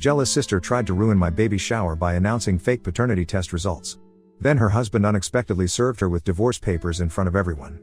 Jealous sister tried to ruin my baby shower by announcing fake paternity test results. Then her husband unexpectedly served her with divorce papers in front of everyone.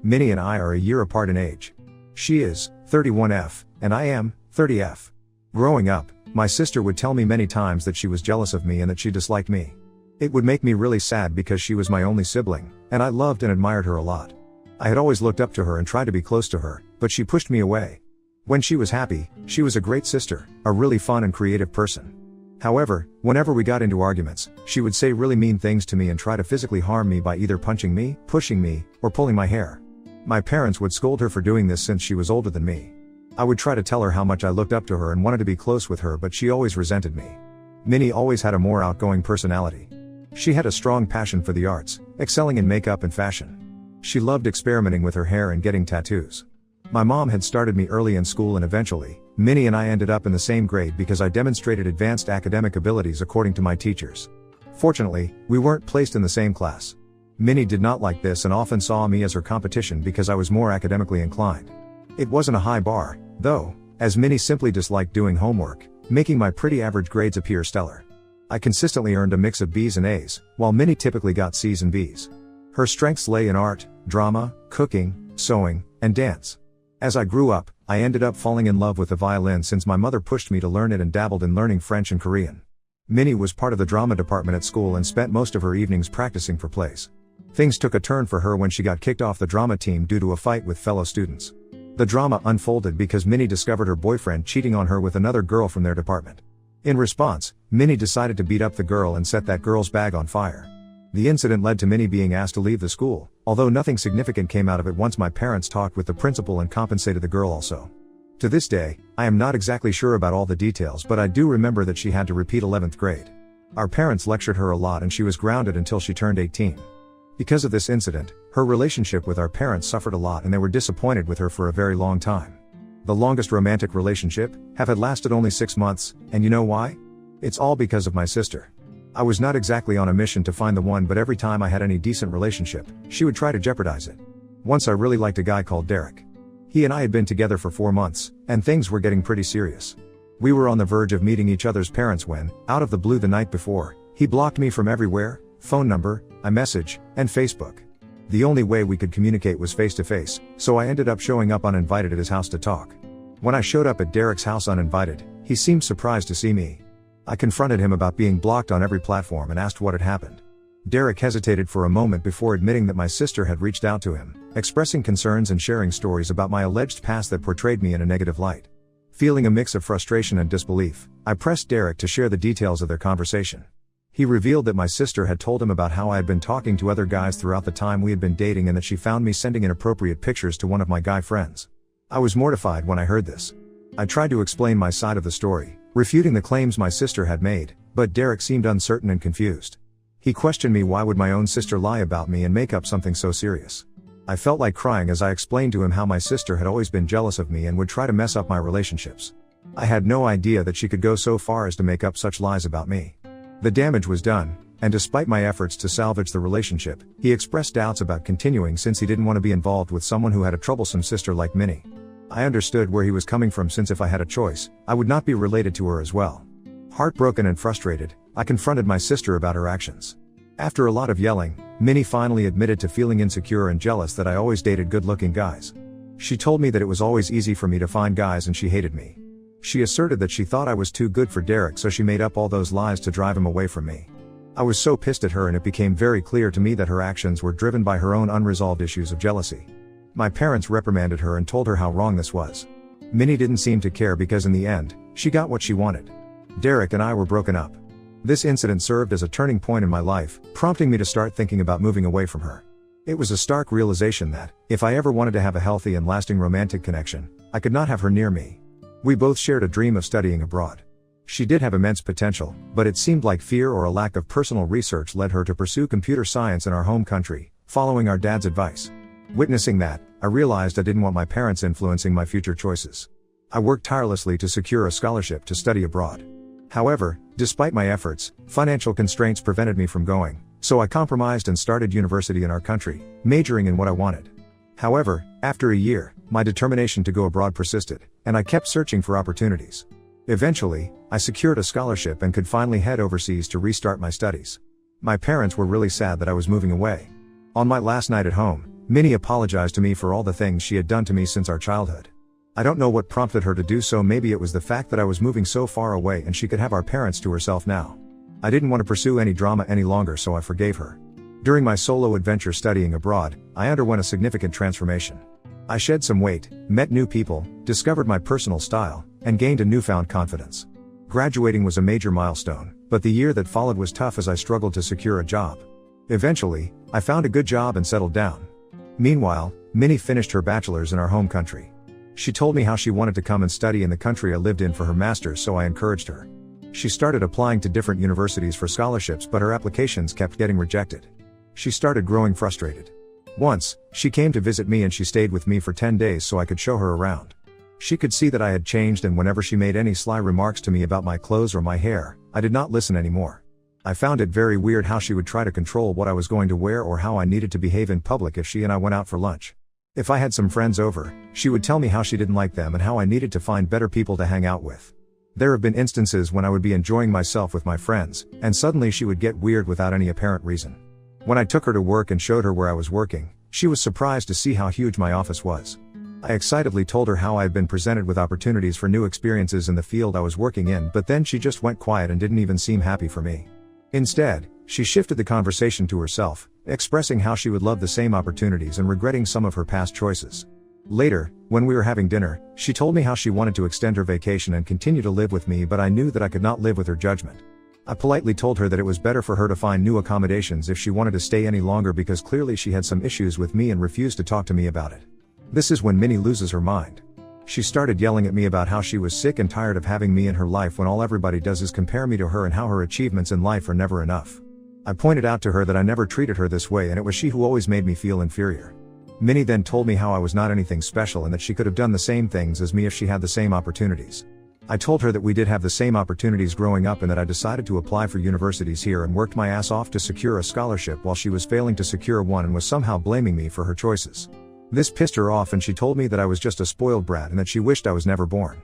Minnie and I are a year apart in age. She is 31F, and I am 30F. Growing up, my sister would tell me many times that she was jealous of me and that she disliked me. It would make me really sad because she was my only sibling, and I loved and admired her a lot. I had always looked up to her and tried to be close to her, but she pushed me away. When she was happy, she was a great sister, a really fun and creative person. However, whenever we got into arguments, she would say really mean things to me and try to physically harm me by either punching me, pushing me, or pulling my hair. My parents would scold her for doing this since she was older than me. I would try to tell her how much I looked up to her and wanted to be close with her, but she always resented me. Minnie always had a more outgoing personality. She had a strong passion for the arts, excelling in makeup and fashion. She loved experimenting with her hair and getting tattoos. My mom had started me early in school, and eventually, Minnie and I ended up in the same grade because I demonstrated advanced academic abilities according to my teachers. Fortunately, we weren't placed in the same class. Minnie did not like this and often saw me as her competition because I was more academically inclined. It wasn't a high bar, though, as Minnie simply disliked doing homework, making my pretty average grades appear stellar. I consistently earned a mix of B's and A's, while Minnie typically got C's and B's. Her strengths lay in art, drama, cooking, sewing, and dance. As I grew up, I ended up falling in love with the violin since my mother pushed me to learn it and dabbled in learning French and Korean. Minnie was part of the drama department at school and spent most of her evenings practicing for plays. Things took a turn for her when she got kicked off the drama team due to a fight with fellow students. The drama unfolded because Minnie discovered her boyfriend cheating on her with another girl from their department. In response, Minnie decided to beat up the girl and set that girl's bag on fire. The incident led to Minnie being asked to leave the school, although nothing significant came out of it once my parents talked with the principal and compensated the girl also. To this day, I am not exactly sure about all the details, but I do remember that she had to repeat 11th grade. Our parents lectured her a lot and she was grounded until she turned 18. Because of this incident, her relationship with our parents suffered a lot and they were disappointed with her for a very long time. The longest romantic relationship had lasted only 6 months, and you know why? It's all because of my sister. I was not exactly on a mission to find the one, but every time I had any decent relationship, she would try to jeopardize it. Once I really liked a guy called Derek. He and I had been together for 4 months, and things were getting pretty serious. We were on the verge of meeting each other's parents when, out of the blue the night before, he blocked me from everywhere: phone number, iMessage, and Facebook. The only way we could communicate was face to face, so I ended up showing up uninvited at his house to talk. When I showed up at Derek's house uninvited, he seemed surprised to see me. I confronted him about being blocked on every platform and asked what had happened. Derek hesitated for a moment before admitting that my sister had reached out to him, expressing concerns and sharing stories about my alleged past that portrayed me in a negative light. Feeling a mix of frustration and disbelief, I pressed Derek to share the details of their conversation. He revealed that my sister had told him about how I had been talking to other guys throughout the time we had been dating and that she found me sending inappropriate pictures to one of my guy friends. I was mortified when I heard this. I tried to explain my side of the story, refuting the claims my sister had made, but Derek seemed uncertain and confused. He questioned me why would my own sister lie about me and make up something so serious. I felt like crying as I explained to him how my sister had always been jealous of me and would try to mess up my relationships. I had no idea that she could go so far as to make up such lies about me. The damage was done, and despite my efforts to salvage the relationship, he expressed doubts about continuing since he didn't want to be involved with someone who had a troublesome sister like Minnie. I understood where he was coming from since if I had a choice, I would not be related to her as well. Heartbroken and frustrated, I confronted my sister about her actions. After a lot of yelling, Minnie finally admitted to feeling insecure and jealous that I always dated good-looking guys. She told me that it was always easy for me to find guys and she hated me. She asserted that she thought I was too good for Derek, so she made up all those lies to drive him away from me. I was so pissed at her and it became very clear to me that her actions were driven by her own unresolved issues of jealousy. My parents reprimanded her and told her how wrong this was. Minnie didn't seem to care because in the end, she got what she wanted. Derek and I were broken up. This incident served as a turning point in my life, prompting me to start thinking about moving away from her. It was a stark realization that, if I ever wanted to have a healthy and lasting romantic connection, I could not have her near me. We both shared a dream of studying abroad. She did have immense potential, but it seemed like fear or a lack of personal research led her to pursue computer science in our home country, following our dad's advice. Witnessing that, I realized I didn't want my parents influencing my future choices. I worked tirelessly to secure a scholarship to study abroad. However, despite my efforts, financial constraints prevented me from going, so I compromised and started university in our country, majoring in what I wanted. However, after a year, my determination to go abroad persisted, and I kept searching for opportunities. Eventually, I secured a scholarship and could finally head overseas to restart my studies. My parents were really sad that I was moving away. On my last night at home, Minnie apologized to me for all the things she had done to me since our childhood. I don't know what prompted her to do so. Maybe it was the fact that I was moving so far away and she could have our parents to herself now. I didn't want to pursue any drama any longer, so I forgave her. During my solo adventure studying abroad, I underwent a significant transformation. I shed some weight, met new people, discovered my personal style, and gained a newfound confidence. Graduating was a major milestone, but the year that followed was tough as I struggled to secure a job. Eventually, I found a good job and settled down. Meanwhile, Minnie finished her bachelor's in our home country. She told me how she wanted to come and study in the country I lived in for her master's, so I encouraged her. She started applying to different universities for scholarships, but her applications kept getting rejected. She started growing frustrated. Once, she came to visit me and she stayed with me for 10 days so I could show her around. She could see that I had changed, and whenever she made any sly remarks to me about my clothes or my hair, I did not listen anymore. I found it very weird how she would try to control what I was going to wear or how I needed to behave in public if she and I went out for lunch. If I had some friends over, she would tell me how she didn't like them and how I needed to find better people to hang out with. There have been instances when I would be enjoying myself with my friends, and suddenly she would get weird without any apparent reason. When I took her to work and showed her where I was working, she was surprised to see how huge my office was. I excitedly told her how I had been presented with opportunities for new experiences in the field I was working in, but then she just went quiet and didn't even seem happy for me. Instead, she shifted the conversation to herself, expressing how she would love the same opportunities and regretting some of her past choices. Later, when we were having dinner, she told me how she wanted to extend her vacation and continue to live with me, but I knew that I could not live with her judgment. I politely told her that it was better for her to find new accommodations if she wanted to stay any longer, because clearly she had some issues with me and refused to talk to me about it. This is when Minnie loses her mind. She started yelling at me about how she was sick and tired of having me in her life when all everybody does is compare me to her and how her achievements in life are never enough. I pointed out to her that I never treated her this way and it was she who always made me feel inferior. Minnie then told me how I was not anything special and that she could have done the same things as me if she had the same opportunities. I told her that we did have the same opportunities growing up and that I decided to apply for universities here and worked my ass off to secure a scholarship while she was failing to secure one and was somehow blaming me for her choices. This pissed her off and she told me that I was just a spoiled brat and that she wished I was never born.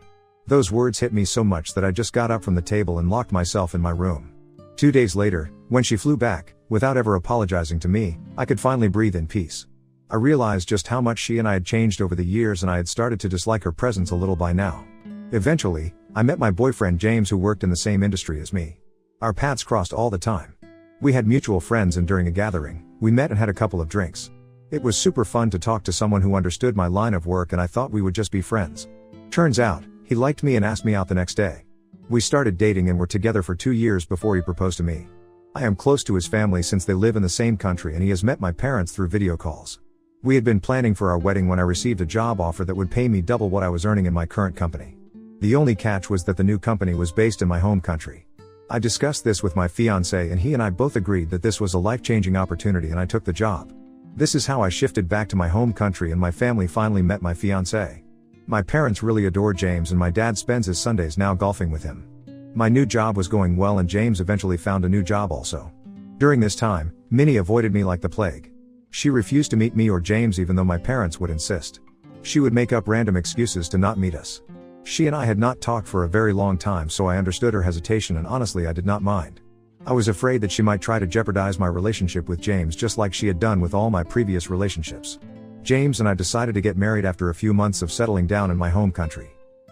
Those words hit me so much that I just got up from the table and locked myself in my room. 2 days later, when she flew back, without ever apologizing to me, I could finally breathe in peace. I realized just how much she and I had changed over the years, and I had started to dislike her presence a little by now. Eventually, I met my boyfriend James, who worked in the same industry as me. Our paths crossed all the time. We had mutual friends, and during a gathering, we met and had a couple of drinks. It was super fun to talk to someone who understood my line of work, and I thought we would just be friends. Turns out, he liked me and asked me out the next day. We started dating and were together for 2 years before he proposed to me. I am close to his family since they live in the same country, and he has met my parents through video calls. We had been planning for our wedding when I received a job offer that would pay me double what I was earning in my current company. The only catch was that the new company was based in my home country. I discussed this with my fiancé, and he and I both agreed that this was a life-changing opportunity, and I took the job. This is how I shifted back to my home country and my family finally met my fiancé. My parents really adore James, and my dad spends his Sundays now golfing with him. My new job was going well, and James eventually found a new job also. During this time, Minnie avoided me like the plague. She refused to meet me or James even though my parents would insist. She would make up random excuses to not meet us. She and I had not talked for a very long time, so I understood her hesitation, and honestly I did not mind. I was afraid that she might try to jeopardize my relationship with James just like she had done with all my previous relationships. James and I decided to get married after a few months of settling down in my home country.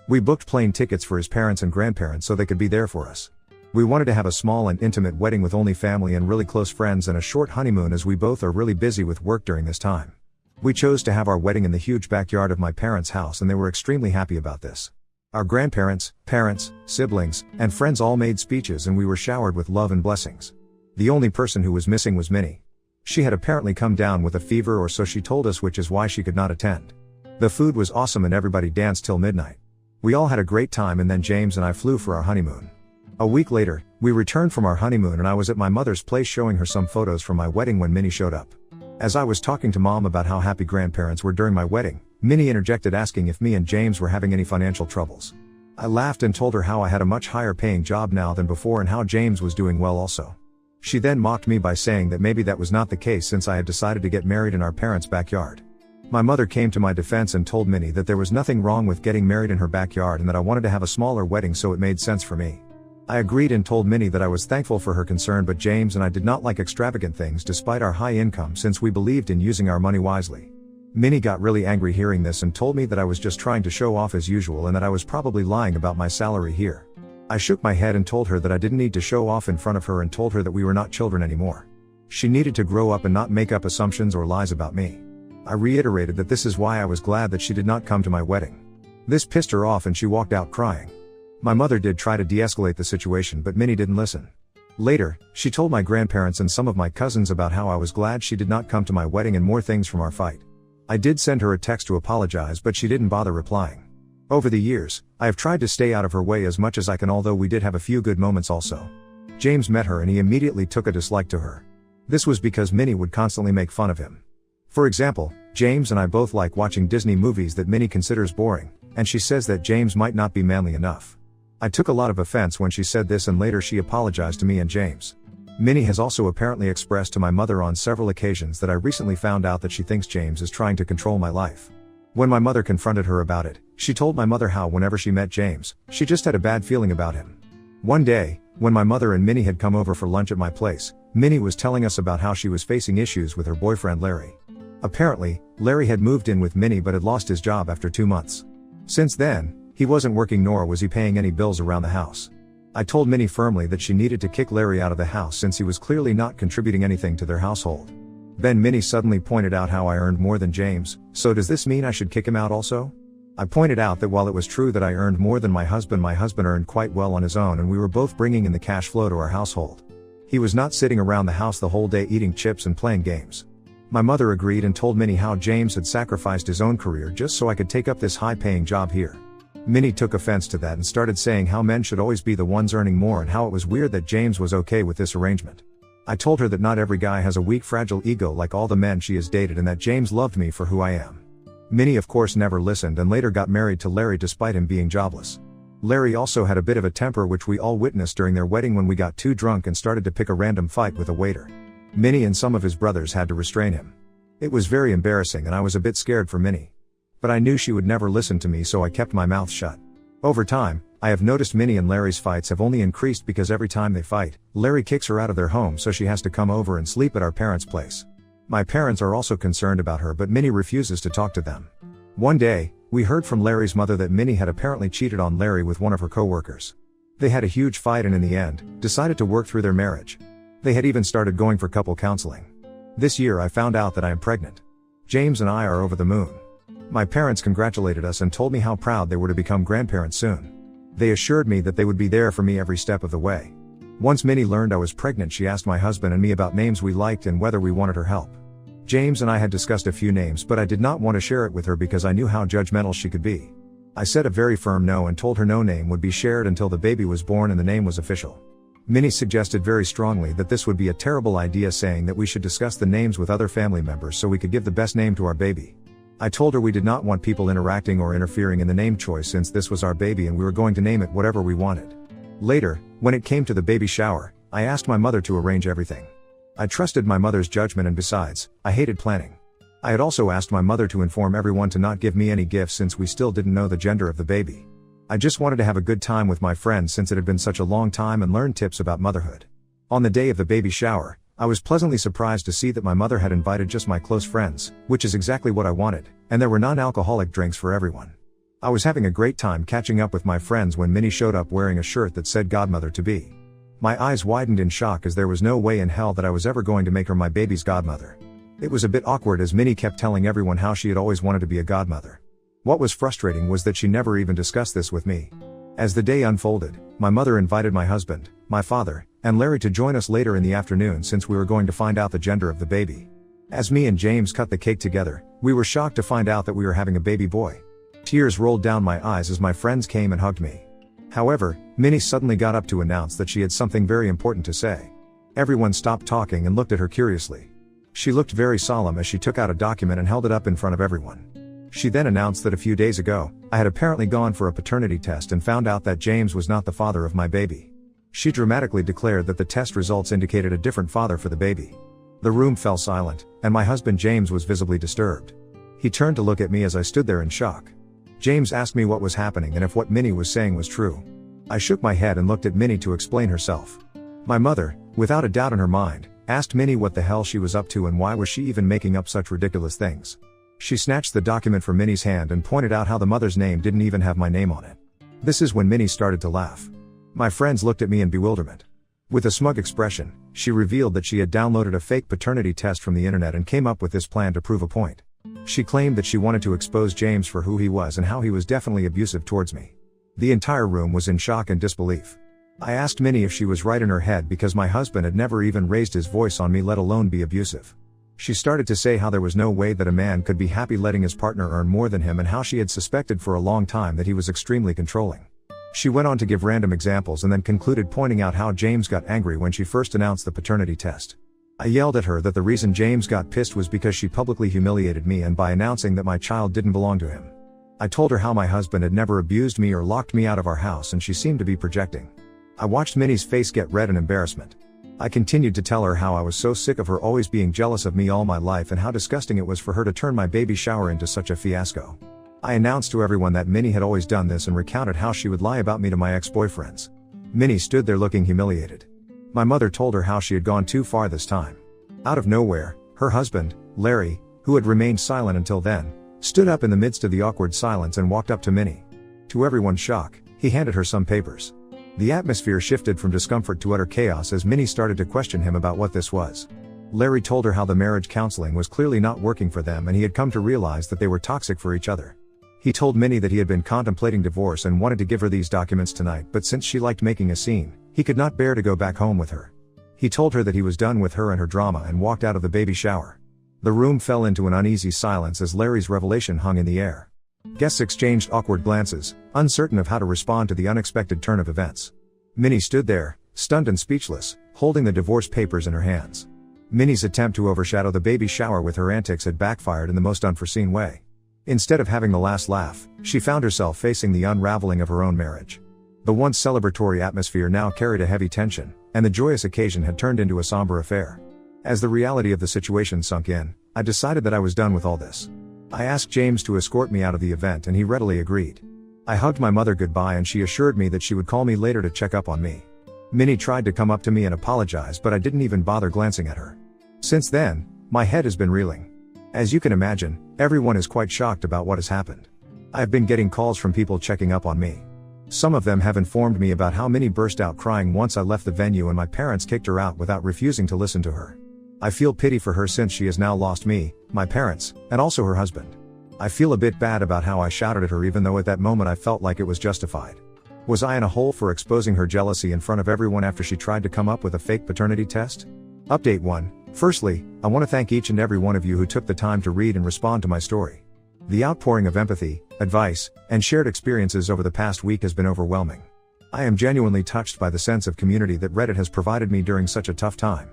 We booked plane tickets for his parents and grandparents so they could be there for us. We wanted to have a small and intimate wedding with only family and really close friends, and a short honeymoon as we both are really busy with work during this time. We chose to have our wedding in the huge backyard of my parents' house, and they were extremely happy about this. Our grandparents, parents, siblings, and friends all made speeches, and we were showered with love and blessings. The only person who was missing was Minnie. She had apparently come down with a fever, or so she told us, which is why she could not attend. The food was awesome and everybody danced till midnight. We all had a great time, and then James and I flew for our honeymoon. A week later, we returned from our honeymoon and I was at my mother's place showing her some photos from my wedding when Minnie showed up. As I was talking to Mom about how happy grandparents were during my wedding, Minnie interjected asking if me and James were having any financial troubles. I laughed and told her how I had a much higher paying job now than before and how James was doing well also. She then mocked me by saying that maybe that was not the case since I had decided to get married in our parents' backyard. My mother came to my defense and told Minnie that there was nothing wrong with getting married in her backyard and that I wanted to have a smaller wedding, so it made sense for me. I agreed and told Minnie that I was thankful for her concern, but James and I did not like extravagant things despite our high income, since we believed in using our money wisely. Minnie got really angry hearing this and told me that I was just trying to show off as usual and that I was probably lying about my salary here. I shook my head and told her that I didn't need to show off in front of her and told her that we were not children anymore. She needed to grow up and not make up assumptions or lies about me. I reiterated that this is why I was glad that she did not come to my wedding. This pissed her off and she walked out crying. My mother did try to de-escalate the situation, but Minnie didn't listen. Later, she told my grandparents and some of my cousins about how I was glad she did not come to my wedding and more things from our fight. I did send her a text to apologize, but she didn't bother replying. Over the years, I have tried to stay out of her way as much as I can, although we did have a few good moments also. James met her and he immediately took a dislike to her. This was because Minnie would constantly make fun of him. For example, James and I both like watching Disney movies that Minnie considers boring, and she says that James might not be manly enough. I took a lot of offense when she said this, and later she apologized to me and James. Minnie has also apparently expressed to my mother on several occasions that I recently found out that she thinks James is trying to control my life. When my mother confronted her about it, she told my mother how whenever she met James, she just had a bad feeling about him. One day, when my mother and Minnie had come over for lunch at my place, Minnie was telling us about how she was facing issues with her boyfriend Larry. Apparently, Larry had moved in with Minnie but had lost his job after 2 months. Since then, he wasn't working nor was he paying any bills around the house. I told Minnie firmly that she needed to kick Larry out of the house since he was clearly not contributing anything to their household. Then Minnie suddenly pointed out how I earned more than James, so does this mean I should kick him out also? I pointed out that while it was true that I earned more than my husband earned quite well on his own and we were both bringing in the cash flow to our household. He was not sitting around the house the whole day eating chips and playing games. My mother agreed and told Minnie how James had sacrificed his own career just so I could take up this high-paying job here. Minnie took offense to that and started saying how men should always be the ones earning more and how it was weird that James was okay with this arrangement. I told her that not every guy has a weak, fragile ego like all the men she has dated and that James loved me for who I am. Minnie of course never listened and later got married to Larry despite him being jobless. Larry also had a bit of a temper, which we all witnessed during their wedding when we got too drunk and started to pick a random fight with a waiter. Minnie and some of his brothers had to restrain him. It was very embarrassing and I was a bit scared for Minnie. But I knew she would never listen to me, so I kept my mouth shut. Over time, I have noticed Minnie and Larry's fights have only increased because every time they fight, Larry kicks her out of their home so she has to come over and sleep at our parents' place. My parents are also concerned about her, but Minnie refuses to talk to them. One day, we heard from Larry's mother that Minnie had apparently cheated on Larry with one of her co-workers. They had a huge fight and in the end, decided to work through their marriage. They had even started going for couple counseling. This year I found out that I am pregnant. James and I are over the moon. My parents congratulated us and told me how proud they were to become grandparents soon. They assured me that they would be there for me every step of the way. Once Minnie learned I was pregnant, she asked my husband and me about names we liked and whether we wanted her help. James and I had discussed a few names, but I did not want to share it with her because I knew how judgmental she could be. I said a very firm no and told her no name would be shared until the baby was born and the name was official. Minnie suggested very strongly that this would be a terrible idea, saying that we should discuss the names with other family members so we could give the best name to our baby. I told her we did not want people interacting or interfering in the name choice since this was our baby and we were going to name it whatever we wanted. Later, when it came to the baby shower, I asked my mother to arrange everything. I trusted my mother's judgment, and besides, I hated planning. I had also asked my mother to inform everyone to not give me any gifts since we still didn't know the gender of the baby. I just wanted to have a good time with my friends since it had been such a long time and learn tips about motherhood. On the day of the baby shower, I was pleasantly surprised to see that my mother had invited just my close friends, which is exactly what I wanted, and there were non-alcoholic drinks for everyone. I was having a great time catching up with my friends when Minnie showed up wearing a shirt that said godmother-to-be. My eyes widened in shock as there was no way in hell that I was ever going to make her my baby's godmother. It was a bit awkward as Minnie kept telling everyone how she had always wanted to be a godmother. What was frustrating was that she never even discussed this with me. As the day unfolded, my mother invited my husband, my father, and Larry to join us later in the afternoon since we were going to find out the gender of the baby. As me and James cut the cake together, we were shocked to find out that we were having a baby boy. Tears rolled down my eyes as my friends came and hugged me. However, Minnie suddenly got up to announce that she had something very important to say. Everyone stopped talking and looked at her curiously. She looked very solemn as she took out a document and held it up in front of everyone. She then announced that a few days ago, I had apparently gone for a paternity test and found out that James was not the father of my baby. She dramatically declared that the test results indicated a different father for the baby. The room fell silent, and my husband James was visibly disturbed. He turned to look at me as I stood there in shock. James asked me what was happening and if what Minnie was saying was true. I shook my head and looked at Minnie to explain herself. My mother, without a doubt in her mind, asked Minnie what the hell she was up to and why was she even making up such ridiculous things. She snatched the document from Minnie's hand and pointed out how the mother's name didn't even have my name on it. This is when Minnie started to laugh. My friends looked at me in bewilderment. With a smug expression, she revealed that she had downloaded a fake paternity test from the internet and came up with this plan to prove a point. She claimed that she wanted to expose James for who he was and how he was definitely abusive towards me. The entire room was in shock and disbelief. I asked Minnie if she was right in her head because my husband had never even raised his voice on me, let alone be abusive. She started to say how there was no way that a man could be happy letting his partner earn more than him and how she had suspected for a long time that he was extremely controlling. She went on to give random examples and then concluded pointing out how James got angry when she first announced the paternity test. I yelled at her that the reason James got pissed was because she publicly humiliated me and by announcing that my child didn't belong to him. I told her how my husband had never abused me or locked me out of our house and she seemed to be projecting. I watched Minnie's face get red in embarrassment. I continued to tell her how I was so sick of her always being jealous of me all my life and how disgusting it was for her to turn my baby shower into such a fiasco. I announced to everyone that Minnie had always done this and recounted how she would lie about me to my ex-boyfriends. Minnie stood there looking humiliated. My mother told her how she had gone too far this time. Out of nowhere, her husband, Larry, who had remained silent until then, stood up in the midst of the awkward silence and walked up to Minnie. To everyone's shock, he handed her some papers. The atmosphere shifted from discomfort to utter chaos as Minnie started to question him about what this was. Larry told her how the marriage counseling was clearly not working for them and he had come to realize that they were toxic for each other. He told Minnie that he had been contemplating divorce and wanted to give her these documents tonight, but since she liked making a scene, he could not bear to go back home with her. He told her that he was done with her and her drama and walked out of the baby shower. The room fell into an uneasy silence as Larry's revelation hung in the air. Guests exchanged awkward glances, uncertain of how to respond to the unexpected turn of events. Minnie stood there, stunned and speechless, holding the divorce papers in her hands. Minnie's attempt to overshadow the baby shower with her antics had backfired in the most unforeseen way. Instead of having the last laugh, she found herself facing the unraveling of her own marriage. The once celebratory atmosphere now carried a heavy tension, and the joyous occasion had turned into a somber affair. As the reality of the situation sunk in, I decided that I was done with all this. I asked James to escort me out of the event and he readily agreed. I hugged my mother goodbye and she assured me that she would call me later to check up on me. Minnie tried to come up to me and apologize, but I didn't even bother glancing at her. Since then, my head has been reeling. As you can imagine, everyone is quite shocked about what has happened. I have been getting calls from people checking up on me. Some of them have informed me about how Minnie burst out crying once I left the venue and my parents kicked her out without refusing to listen to her. I feel pity for her since she has now lost me, my parents, and also her husband. I feel a bit bad about how I shouted at her even though at that moment I felt like it was justified. Was I in a hole for exposing her jealousy in front of everyone after she tried to come up with a fake paternity test? Update 1. Firstly, I want to thank each and every one of you who took the time to read and respond to my story. The outpouring of empathy, advice, and shared experiences over the past week has been overwhelming. I am genuinely touched by the sense of community that Reddit has provided me during such a tough time.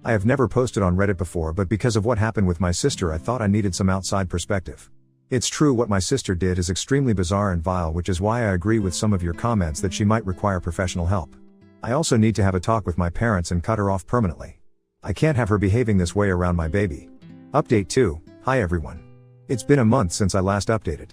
I have never posted on Reddit before, but because of what happened with my sister I thought I needed some outside perspective. It's true what my sister did is extremely bizarre and vile, which is why I agree with some of your comments that she might require professional help. I also need to have a talk with my parents and cut her off permanently. I can't have her behaving this way around my baby. Update 2. Hi everyone. It's been a month since I last updated.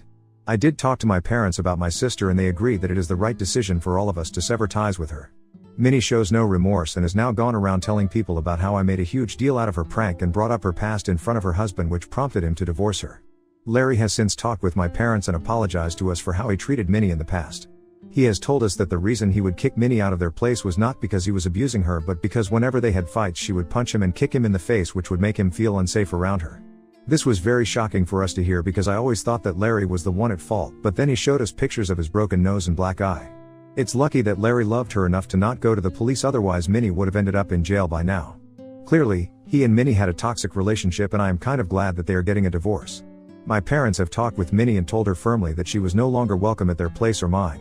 I did talk to my parents about my sister and they agreed that it is the right decision for all of us to sever ties with her. Minnie shows no remorse and has now gone around telling people about how I made a huge deal out of her prank and brought up her past in front of her husband, which prompted him to divorce her. Larry has since talked with my parents and apologized to us for how he treated Minnie in the past. He has told us that the reason he would kick Minnie out of their place was not because he was abusing her but because whenever they had fights she would punch him and kick him in the face, which would make him feel unsafe around her. This was very shocking for us to hear because I always thought that Larry was the one at fault, but then he showed us pictures of his broken nose and black eye. It's lucky that Larry loved her enough to not go to the police, otherwise Minnie would have ended up in jail by now. Clearly, he and Minnie had a toxic relationship and I am kind of glad that they are getting a divorce. My parents have talked with Minnie and told her firmly that she was no longer welcome at their place or mine.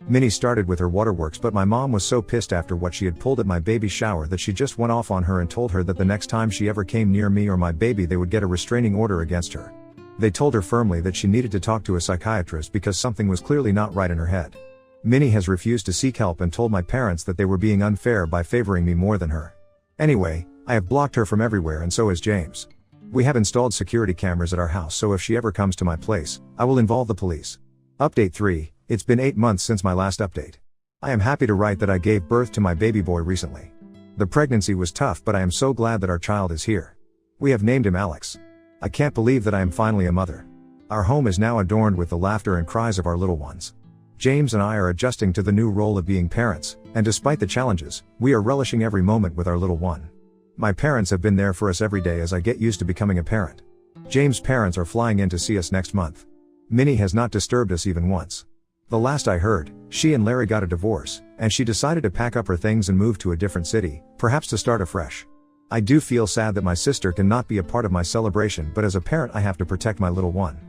Minnie started with her waterworks, but my mom was so pissed after what she had pulled at my baby shower that she just went off on her and told her that the next time she ever came near me or my baby they would get a restraining order against her. They told her firmly that she needed to talk to a psychiatrist because something was clearly not right in her head. Minnie has refused to seek help and told my parents that they were being unfair by favoring me more than her. Anyway, I have blocked her from everywhere and so has James. We have installed security cameras at our house, so if she ever comes to my place, I will involve the police. Update 3, it's been 8 months since my last update. I am happy to write that I gave birth to my baby boy recently. The pregnancy was tough, but I am so glad that our child is here. We have named him Alex. I can't believe that I am finally a mother. Our home is now adorned with the laughter and cries of our little ones. James and I are adjusting to the new role of being parents, and despite the challenges, we are relishing every moment with our little one. My parents have been there for us every day as I get used to becoming a parent. James' parents are flying in to see us next month. Minnie has not disturbed us even once. The last I heard, she and Larry got a divorce, and she decided to pack up her things and move to a different city, perhaps to start afresh. I do feel sad that my sister cannot be a part of my celebration, but as a parent I have to protect my little one.